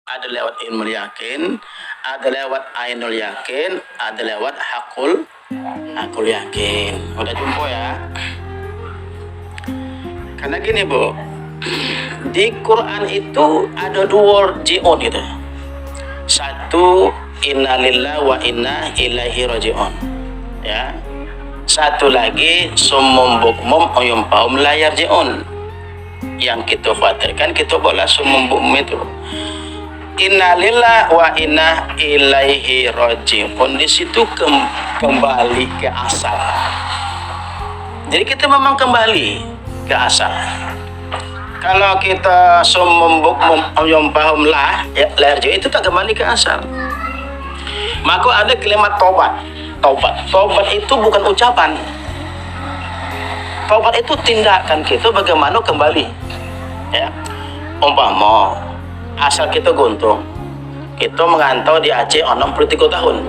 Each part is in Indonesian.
Ada lewat ilmu yakin, ada lewat ainul yakin, ada lewat hakul yakin. Udah jumpa ya? Karena gini Bu, di Quran itu ada dua ji'un gitu. Satu, inna lillahi wa inna ilaihi raji'un. Ya. Satu lagi, summum bukmum uyum paum la yarji'un. Yang kita khawatirkan kita boleh summum bukmum itu. Inna lillahi wa inna ilaihi raji'un. Di situ kembali ke asal. Jadi kita memang kembali ke asal. Kalau kita summum bukmum uyum paum la yarji'un itu tak kembali ke asal. Maka ada kalimat tobat. Tobat itu bukan ucapan. Tobat itu tindakan kita bagaimana kembali. Ya. Umpama asal kita guntung, kita mengantau di Aceh 63 tahun.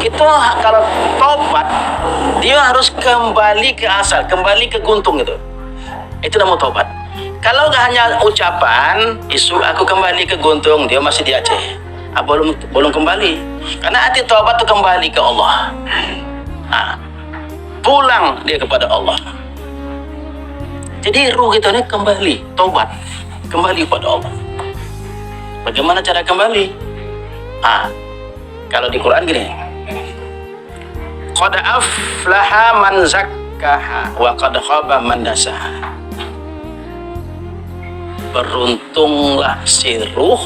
Kita kalau tobat, dia harus kembali ke asal, kembali ke guntung itu. Itu namanya tobat. Kalau hanya ucapan, isu aku kembali ke guntung, dia masih di Aceh. Belum kembali. Karena arti tobat itu kembali ke Allah. Pulang dia kepada Allah. Jadi ruh kita ini kembali, tobat, kembali kepada Allah. Bagaimana cara kembali? Kalau di Quran gini, qad aflaha man zakkaha wa qad khaba man dasaha. Beruntunglah si ruh,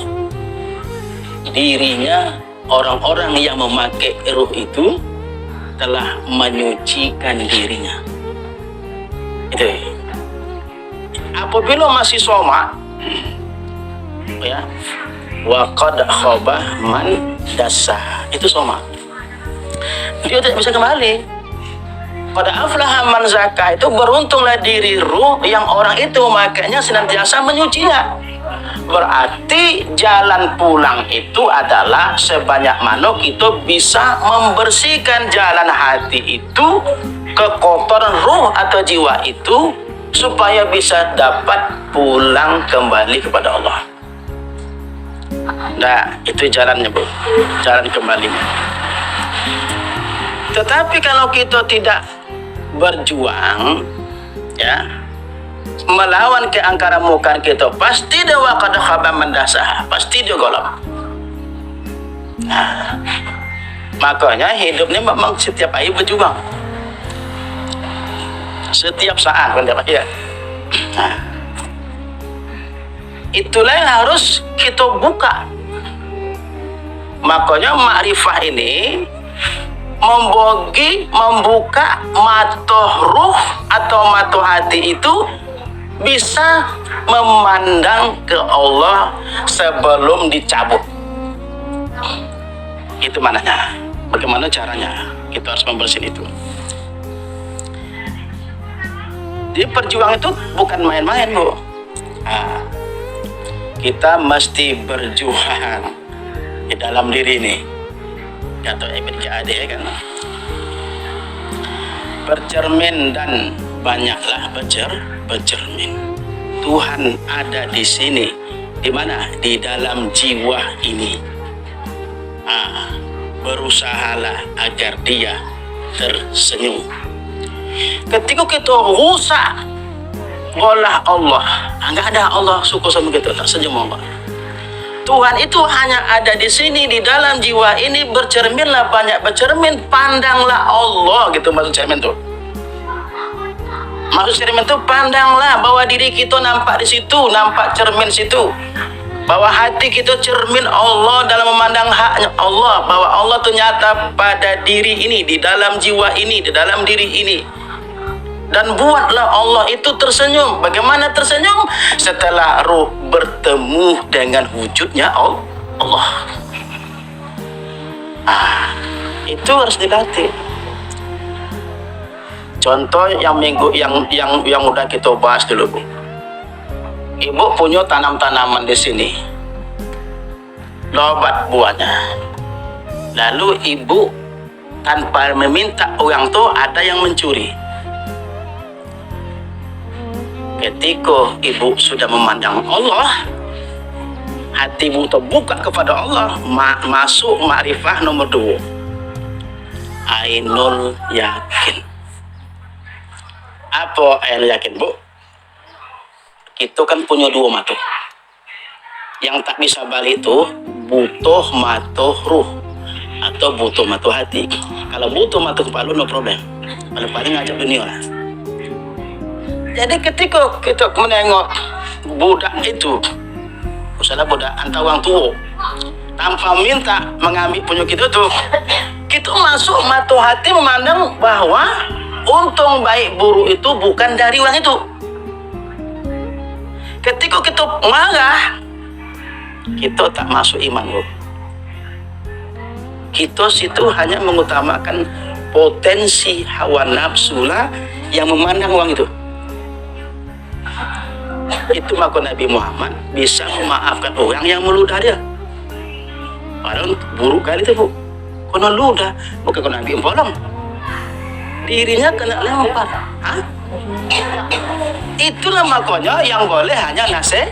dirinya, orang-orang yang memakai ruh itu telah menyucikan dirinya. Itu. Apabila masih soma, ya, wa qad khaba man dasah, itu soma, dia tidak bisa kembali. Pada aflaha man zakah itu beruntunglah diri ruh yang orang itu memakainya senantiasa menyucinya. Berarti jalan pulang itu adalah sebanyak mana kita bisa membersihkan jalan hati itu, kekotoran ruh atau jiwa itu, supaya bisa dapat pulang kembali kepada Allah. Nah, itu jalannya Bu, jalan kembalinya. Tetapi kalau kita tidak berjuang, ya, melawan keangkaran mungkar kita, pasti dia waqad khaba man dasah, pasti dia golong. Makanya hidup ini memang setiap hari berjuang, setiap saat ya. Itulah yang harus kita buka. Makanya makrifah ini membuka mata ruh atau mata hati itu bisa memandang ke Allah sebelum dicabut. Itu mananya. Bagaimana caranya? Kita harus membersihin itu. Di perjuangan itu bukan main-main Bu. Kita mesti berjuang di dalam diri ini. Kata Ibn Jadi kan, bercermin dan banyaklah bercermin. Tuhan ada di sini. Di mana? Di dalam jiwa ini. Berusahalah agar dia tersenyum. Ketika kita rusak oleh Allah, enggak ada Allah suka sama kita, tak senyum Allah. Tuhan itu hanya ada di sini, di dalam jiwa ini. Bercerminlah, banyak bercermin, pandanglah Allah, gitu maksud cermin tuh. Maksud cermin itu pandanglah bahwa diri kita nampak di situ, nampak cermin situ. Bahwa hati kita cermin Allah dalam memandang haknya Allah, bahwa Allah itu nyata pada diri ini, di dalam jiwa ini, di dalam diri ini. Dan buatlah Allah itu tersenyum. Bagaimana tersenyum? Setelah ruh bertemu dengan wujudnya Allah. Itu harus dilatih. Contoh yang minggu yang udah kita bahas dulu Bu. Ibu punya tanam-tanaman di sini, lobat buahnya. Lalu ibu tanpa meminta orang tua, ada yang mencuri. Ketika ibu sudah memandang Allah, hati buta buka kepada Allah, masuk ma'rifah nomor 2, ainul yakin. Apa ainul yakin, Bu? Kita kan punya 2 mata. Yang tak bisa balik itu butuh mata ruh atau butuh mata hati. Kalau butuh mata kepala, no problem. Paling ngajak dunia lah. Jadi ketika kita menengok budak itu, misalnya budak antara orang tua, tanpa minta mengambil punya kita tuh, kita masuk mata hati memandang bahwa untung baik buruk itu bukan dari orang itu. Ketika kita marah, kita tak masuk iman, Bu. Kita situ hanya mengutamakan potensi hawa nafsu lah yang memandang orang itu. Itu maka Nabi Muhammad bisa memaafkan orang yang meludah dia. Padahal buruk kali itu, Bu. Kena ludah, bukan kena Nabi bolong. Dirinya kena lempar. Hah? Itulah makanya yang boleh hanya nasihat.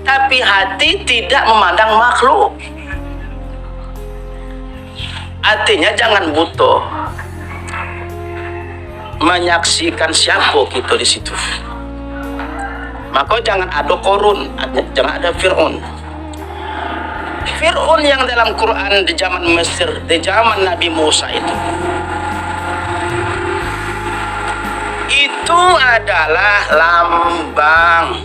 Tapi hati tidak memandang makhluk. Artinya jangan butuh menyaksikan siapa kita di situ. Maka jangan ada Korun, jangan ada Fir'aun. Fir'aun yang dalam Quran di zaman Mesir, di zaman Nabi Musa itu adalah lambang,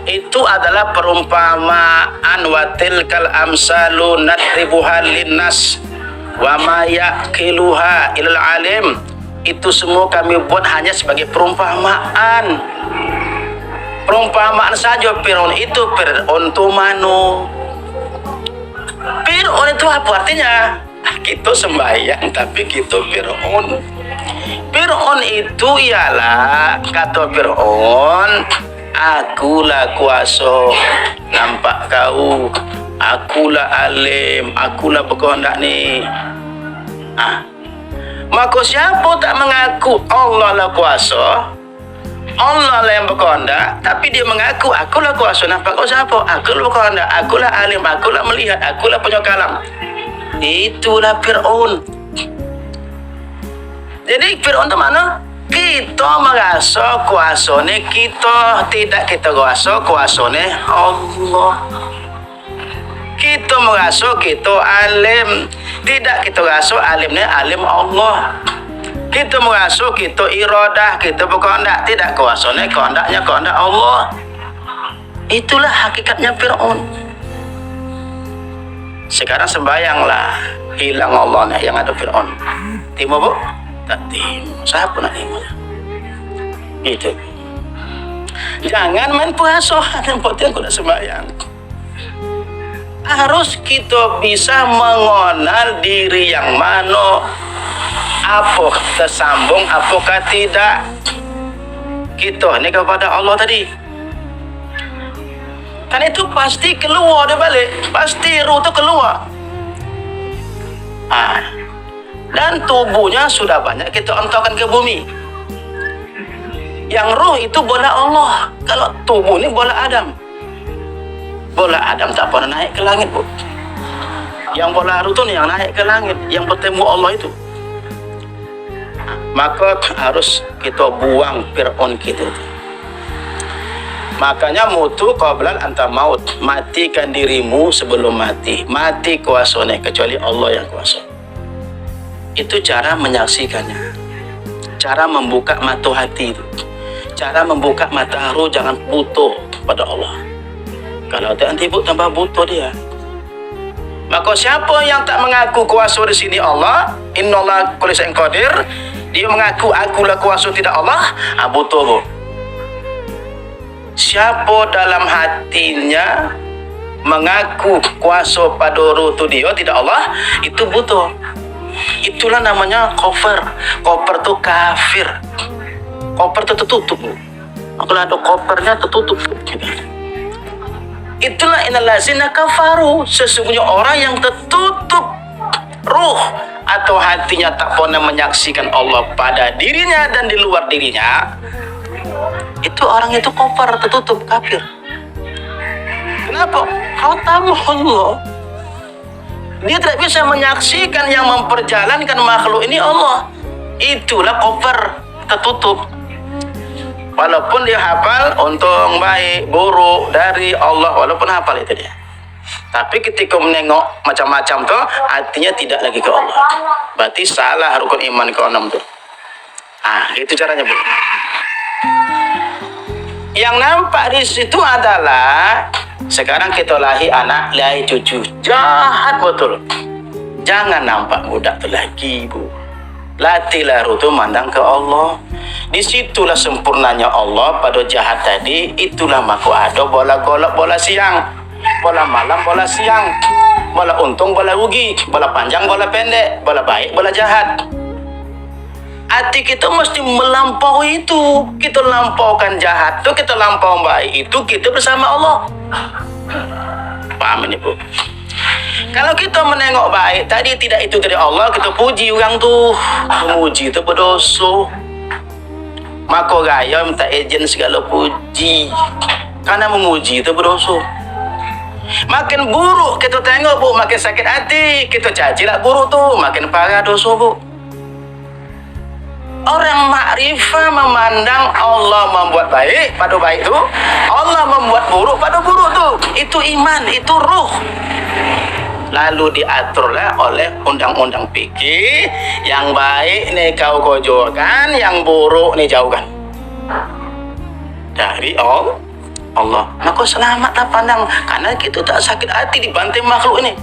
itu adalah perumpamaan. Wa tilkal amsalu nadribuha linnas wa ma yaqiluha ilal alim. Itu semua kami buat hanya sebagai perumpamaan. Perumpamaan saja. Fir'aun itu mano. Fir'aun itu apa artinya? Kita sembahyang tapi kita Fir'aun. Fir'aun itu ialah, kata Fir'aun, akulah kuasa nampak kau, akulah alim, akulah berkehendak ni. Maka siapa tak mengaku Allah lah kuasa, Allah lah yang berkehendak, tapi dia mengaku akulah kuasa nampak kau, siapa? Akulah berkehendak, akulah alim, akulah melihat, akulah punya kalam. Itulah Fir'aun. Jadi Fir'aun itu mana? Kita merasa kuasa ni kita, tidak kita rasa kuasa ni Allah. Kita merasa kita alim, tidak kita rasa alim ni alim Allah. Kita merasa kita iradah, kita berkehendak, tidak kuasa ni kehendaknya kehendak Allah. Itulah hakikatnya Fir'aun. Sekarang sembayanglah, hilang Allah ni yang ada Fir'aun. Timo, Bu? Tak timo. Siapa nak timo? Gitu. Jangan main puasa, yang penting aku nak sembayang. Harus kita bisa mengenal diri yang mana, apa tersambung, apakah tidak kita ni kepada Allah tadi. Kan itu pasti keluar dia balik, pasti ruh tu keluar. Dan tubuhnya sudah banyak kita hantarkan ke bumi. Yang ruh itu bola Allah. Kalau tubuh ni bola Adam. Bola Adam tak pernah naik ke langit, Bu. Yang bola ruh tu ni yang naik ke langit, yang bertemu Allah itu. Maka harus kita buang Fir'aun kita itu. Makanya mutu qablal anta maut, matikan dirimu sebelum mati. Mati kuasanya kecuali Allah yang kuasa. Itu cara menyaksikannya, cara membuka mata hati itu, cara membuka mata ruh. Jangan butuh pada Allah. Kalau nanti tambah butuh dia. Maka siapa yang tak mengaku kuasa di sini Allah, innallaha kulli syai'in qadir, dia mengaku akulah kuasa tidak Allah, butuh, Bu. Siapa dalam hatinya mengaku kuasa pada ruh tu dia tidak Allah, itu butuh. Itulah namanya kafir. Kafir tu kafir. Kafir tu tertutup. Kalau ada kafirnya tertutup. Itulah innallazina kafaru, sesungguhnya orang yang tertutup ruh atau hatinya tak pernah menyaksikan Allah pada dirinya dan di luar dirinya. Itu orang itu kafir, tertutup, kafir. khatamu Allah. Dia tidak bisa menyaksikan yang memperjalankan makhluk ini Allah. Itulah cover tertutup. Walaupun dia hafal untung, baik, buruk dari Allah, walaupun hafal itu dia. Tapi ketika menengok macam-macam tuh, artinya tidak lagi ke Allah. Berarti salah rukun iman ke-6 tuh. Itu caranya, Bu. Yang nampak di situ adalah sekarang kita lahir anak, lahir cucu. Jahat betul. Jangan nampak budak tu lagi, Bu. Latihlah rutu mandang ke Allah. Disitulah sempurnanya Allah pada jahat tadi. Itulah maku ada bola golok, bola siang, bola malam, bola siang, bola untung, bola rugi, bola panjang, bola pendek, bola baik, bola jahat. Hati kita mesti melampaui itu. Kita lampaukan jahat itu, kita lampau baik itu, kita bersama Allah. Paham ini, Bu? Kalau kita menengok baik tadi tidak itu dari Allah, kita puji orang tuh. Memuji itu berdosa. Maka gaya minta izin segala puji. Karena memuji itu berdosa. Makin buruk kita tengok, Bu, makin sakit hati. Kita cacilah buruk tuh, makin parah dosa, Bu. Orang makrifah memandang Allah membuat baik pada baik tu, Allah membuat buruk pada buruk tu. Itu iman, itu ruh. Lalu diaturlah oleh undang-undang fikih, yang baik ni kau kojorkan, yang buruk ni jauhkan dari Allah. Maka selamatlah pandang, karena kita tak sakit hati dibantai makhluk ini.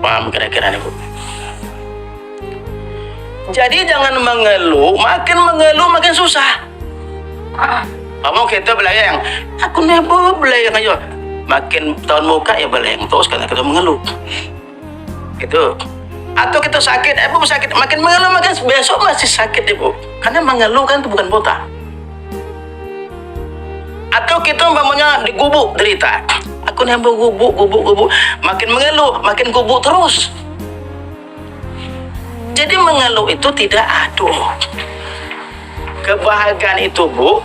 Paham kira-kira ni, Bu? Jadi jangan mengeluh, makin susah. Kamu kita belayang, aku nebo belayang aja. Makin tahun muka ya belayang terus karena kita mengeluh. Gitu. Atau kita sakit, Bu sakit, makin mengeluh, makin besok masih sakit, Bu. Karena mengeluh kan itu bukan buta. Atau kita umpamanya digubuk derita. Aku nebo gubuk, makin mengeluh, makin gubuk terus. Jadi mengeluh itu tidak ada. Kebahagiaan itu, Bu,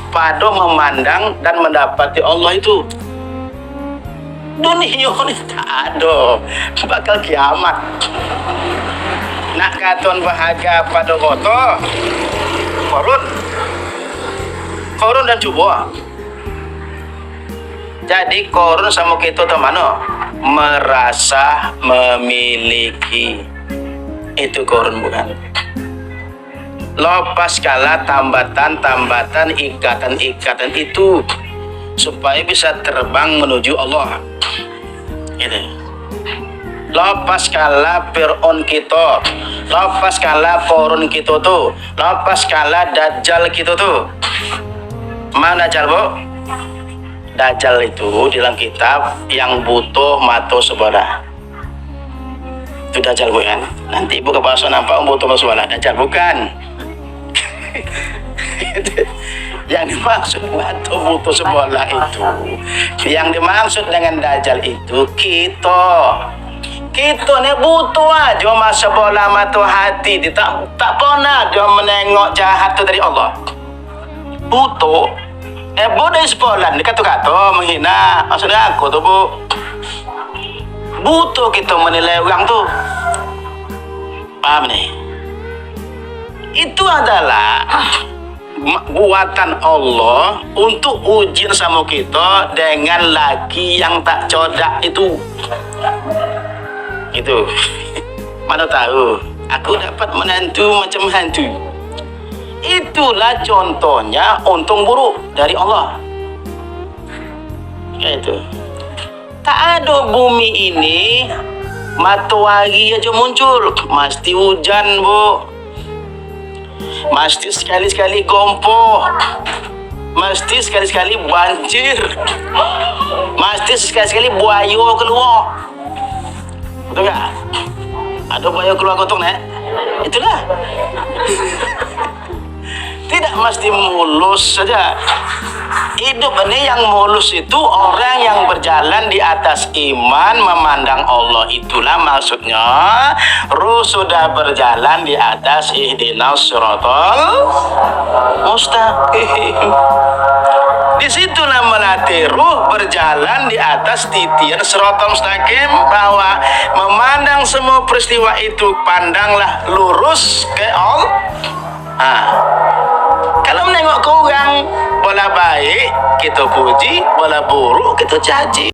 pada memandang dan mendapati Allah itu. Dunia ini tak ada, bakal kiamat. Nak katon bahagia pada kotor, korun dan coba. Jadi korun sama kita teman, merasa memiliki. Itu korun bukan. Lepas kala tambatan-tambatan, ikatan-ikatan itu supaya bisa terbang menuju Allah. Gitu. Lepas kala Fir'aun kita, lepas kala korun kita tuh, lepas kala Dajjal kita tuh. Mana Dajjal, Bu? Dajjal itu di dalam kitab yang butuh mata sebelah. Itu Dajjal, Bu, kan? Nanti Ibu ke bahasa nampak butuh mata sebelah. Dajjal bukan. Yang dimaksud batu butuh sebelah itu, yang dimaksud dengan Dajjal itu kita ni butuh aja masa bola mata hati. Dia tak pernah dia menengok jahat tu dari Allah. Butuh dari sekolah ni kata-kata menghina, maksudnya aku tu, Bu. Butuh kita menilai orang tu. Paham ni? Itu adalah buatan Allah untuk ujian sama kita dengan laki yang tak codak itu. Gitu. Mana tahu aku dapat menantu macam hantu. Itulah contohnya untung buruk dari Allah. Itu. Tak ada bumi ini matahari aja muncul, mesti hujan, Bu. Mesti sekali-sekali gompoh, mesti sekali-sekali banjir, mesti sekali-sekali buaya keluar. Betul tak? Ada buaya keluar kotor, nek? Itulah. Tidak mesti mulus saja. Hidup ini yang mulus itu orang yang berjalan di atas iman, memandang Allah. Itulah maksudnya ruh sudah berjalan di atas ihdinas siratal mustaqim. Di situlah melatih ruh berjalan di atas titian siratal mustaqim, bahwa memandang semua peristiwa itu pandanglah lurus ke Allah. Kalau menengok ke orang, bola baik kita puji, bola buruk kita caci.